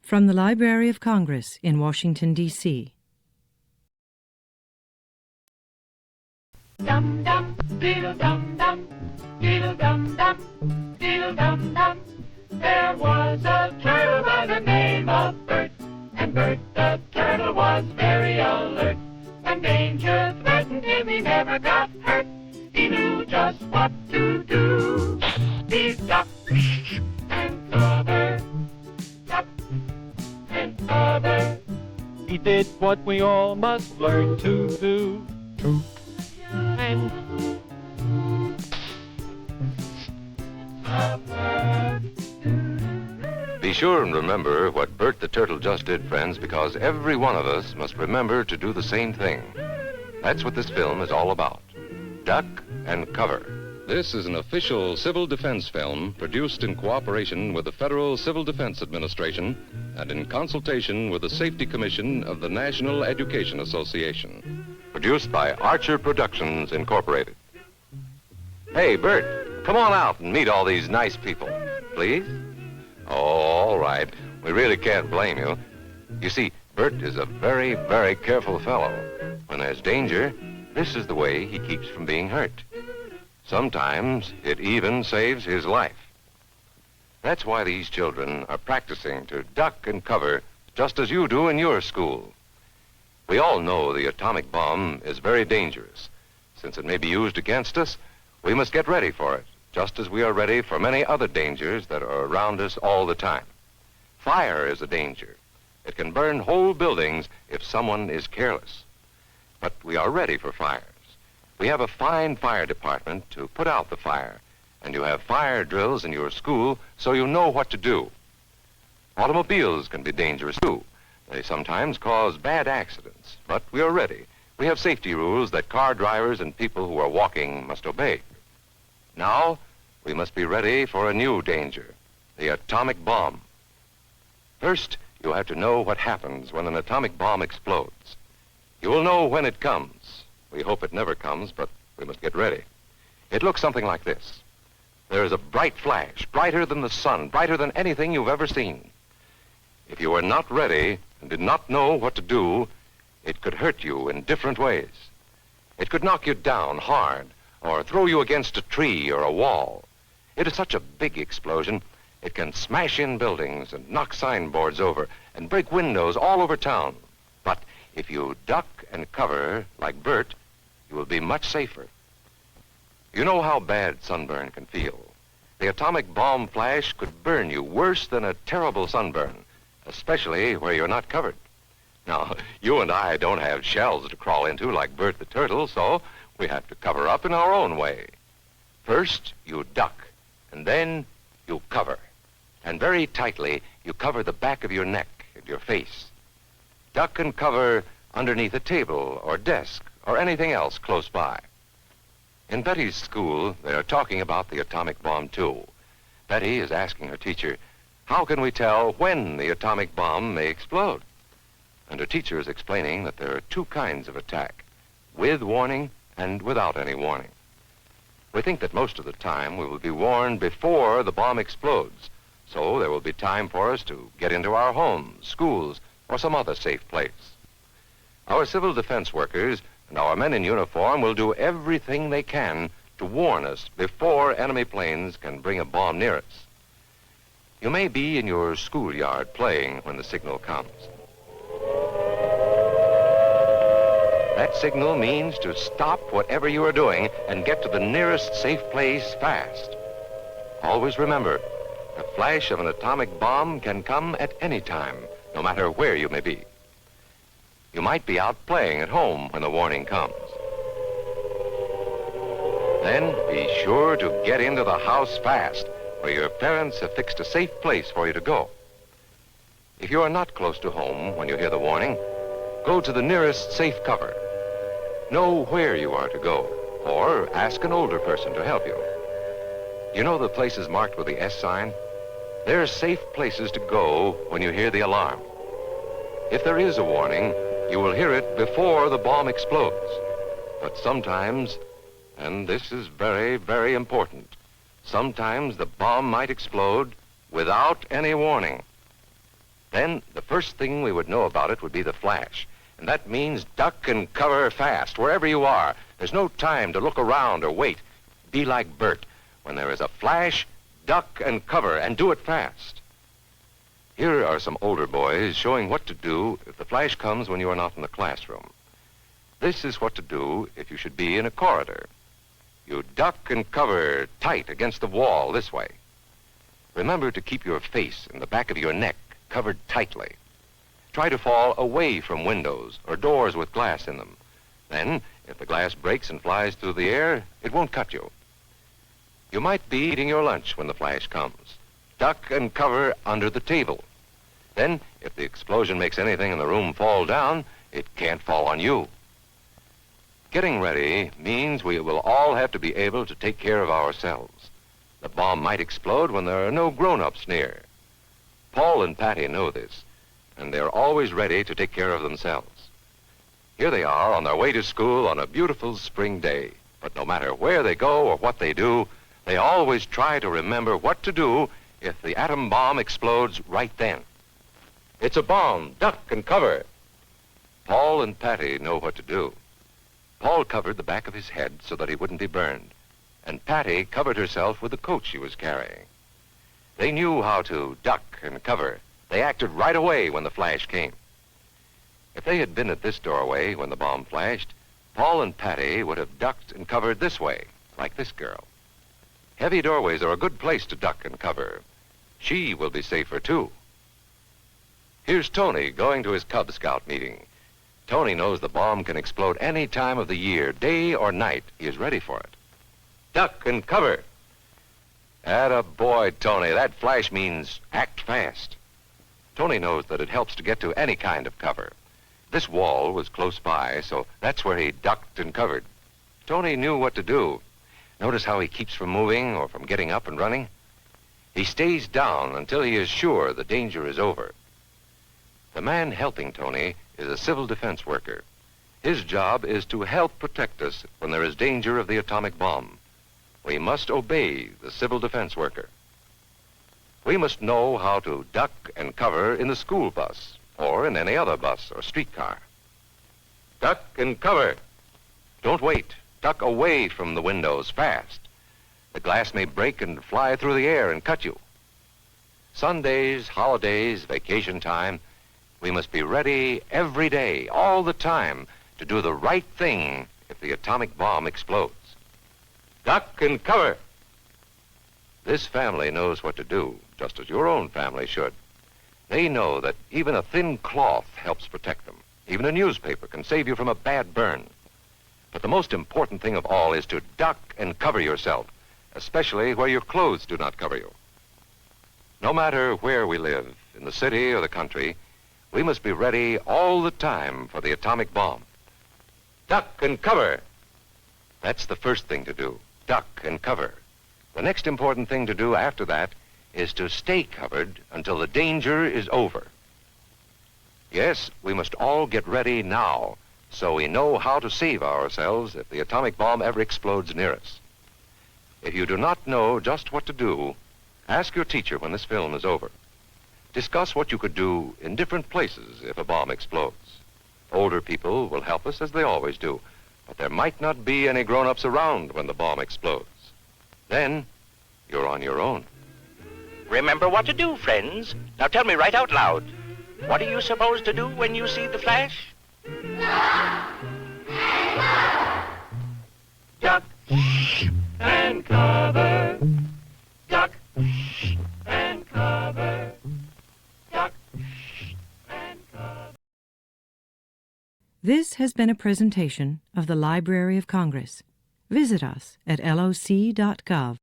From the Library of Congress in Washington, D.C. Dum-dum, diddle-dum-dum, diddle-dum-dum, diddle-dum-dum. There was a turtle by the name of Bert, and Bert the turtle was very alert. When danger threatened him, he never got hurt. He knew just what to do. He ducked and covered, ducked and covered. He did what we all must learn to do. And be sure and remember what Bert the Turtle just did, friends, because every one of us must remember to do the same thing. That's what this film is all about. Duck and cover. This is an official civil defense film produced in cooperation with the Federal Civil Defense Administration and in consultation with the Safety Commission of the National Education Association. Produced by Archer Productions, Incorporated. Hey, Bert, come on out and meet all these nice people, please. Oh, all right. We really can't blame you. You see, Bert is a very, very careful fellow. When there's danger, this is the way he keeps from being hurt. Sometimes it even saves his life. That's why these children are practicing to duck and cover just as you do in your school. We all know the atomic bomb is very dangerous. Since it may be used against us, we must get ready for it, just as we are ready for many other dangers that are around us all the time. Fire is a danger. It can burn whole buildings if someone is careless. But we are ready for fires. We have a fine fire department to put out the fire, and you have fire drills in your school so you know what to do. Automobiles can be dangerous too. They sometimes cause bad accidents, but we are ready. We have safety rules that car drivers and people who are walking must obey. Now, we must be ready for a new danger, the atomic bomb. First, you have to know what happens when an atomic bomb explodes. You will know when it comes. We hope it never comes, but we must get ready. It looks something like this. There is a bright flash, brighter than the sun, brighter than anything you've ever seen. If you were not ready and did not know what to do, it could hurt you in different ways. It could knock you down hard or throw you against a tree or a wall. It is such a big explosion, it can smash in buildings and knock signboards over and break windows all over town. But if you duck and cover like Bert, you will be much safer. You know how bad sunburn can feel. The atomic bomb flash could burn you worse than a terrible sunburn, especially where you're not covered. Now, you and I don't have shells to crawl into like Bert the Turtle, so we have to cover up in our own way. First, you duck, and then you cover. And very tightly, you cover the back of your neck and your face. Duck and cover underneath a table or desk or anything else close by. In Betty's school, they are talking about the atomic bomb, too. Betty is asking her teacher, how can we tell when the atomic bomb may explode? And her teacher is explaining that there are two kinds of attack, with warning and without any warning. We think that most of the time we will be warned before the bomb explodes, so there will be time for us to get into our homes, schools, or some other safe place. Our civil defense workers and our men in uniform will do everything they can to warn us before enemy planes can bring a bomb near us. You may be in your schoolyard playing when the signal comes. That signal means to stop whatever you are doing and get to the nearest safe place fast. Always remember, the flash of an atomic bomb can come at any time, no matter where you may be. You might be out playing at home when the warning comes. Then be sure to get into the house fast, where your parents have fixed a safe place for you to go. If you are not close to home when you hear the warning, go to the nearest safe cover. Know where you are to go, or ask an older person to help you. You know the places marked with the S sign? They're safe places to go when you hear the alarm. If there is a warning, you will hear it before the bomb explodes. But sometimes, and this is very, very important, sometimes the bomb might explode without any warning. Then the first thing we would know about it would be the flash. And that means duck and cover fast, wherever you are. There's no time to look around or wait. Be like Bert. When there is a flash, duck and cover, and do it fast. Here are some older boys showing what to do if the flash comes when you are not in the classroom. This is what to do if you should be in a corridor. You duck and cover tight against the wall this way. Remember to keep your face and the back of your neck covered tightly. Try to fall away from windows or doors with glass in them. Then, if the glass breaks and flies through the air, it won't cut you. You might be eating your lunch when the flash comes. Duck and cover under the table. Then, if the explosion makes anything in the room fall down, it can't fall on you. Getting ready means we will all have to be able to take care of ourselves. The bomb might explode when there are no grown-ups near. Paul and Patty know this, and they're always ready to take care of themselves. Here they are on their way to school on a beautiful spring day. But no matter where they go or what they do, they always try to remember what to do if the atom bomb explodes right then. It's a bomb. Duck and cover. Paul and Patty know what to do. Paul covered the back of his head so that he wouldn't be burned, and Patty covered herself with the coat she was carrying. They knew how to duck and cover. They acted right away when the flash came. If they had been at this doorway when the bomb flashed, Paul and Patty would have ducked and covered this way, like this girl. Heavy doorways are a good place to duck and cover. She will be safer, too. Here's Tony going to his Cub Scout meeting. Tony knows the bomb can explode any time of the year, day or night. He is ready for it. Duck and cover. Atta boy, Tony. That flash means act fast. Tony knows that it helps to get to any kind of cover. This wall was close by, so that's where he ducked and covered. Tony knew what to do. Notice how he keeps from moving or from getting up and running? He stays down until he is sure the danger is over. The man helping Tony is a civil defense worker. His job is to help protect us when there is danger of the atomic bomb. We must obey the civil defense worker. We must know how to duck and cover in the school bus or in any other bus or streetcar. Duck and cover. Don't wait. Duck away from the windows fast. The glass may break and fly through the air and cut you. Sundays, holidays, vacation time, we must be ready every day, all the time, to do the right thing if the atomic bomb explodes. Duck and cover. This family knows what to do, just as your own family should. They know that even a thin cloth helps protect them. Even a newspaper can save you from a bad burn. But the most important thing of all is to duck and cover yourself, especially where your clothes do not cover you. No matter where we live, in the city or the country, we must be ready all the time for the atomic bomb. Duck and cover. That's the first thing to do, duck and cover. The next important thing to do after that is to stay covered until the danger is over. Yes, we must all get ready now so we know how to save ourselves if the atomic bomb ever explodes near us. If you do not know just what to do, ask your teacher when this film is over. Discuss what you could do in different places if a bomb explodes. Older people will help us as they always do, but there might not be any grown-ups around when the bomb explodes. Then, you're on your own. Remember what to do, friends. Now tell me right out loud. What are you supposed to do when you see the flash? Duck and cover. Duck and cover. Duck and cover. This has been a presentation of the Library of Congress. Visit us at loc.gov.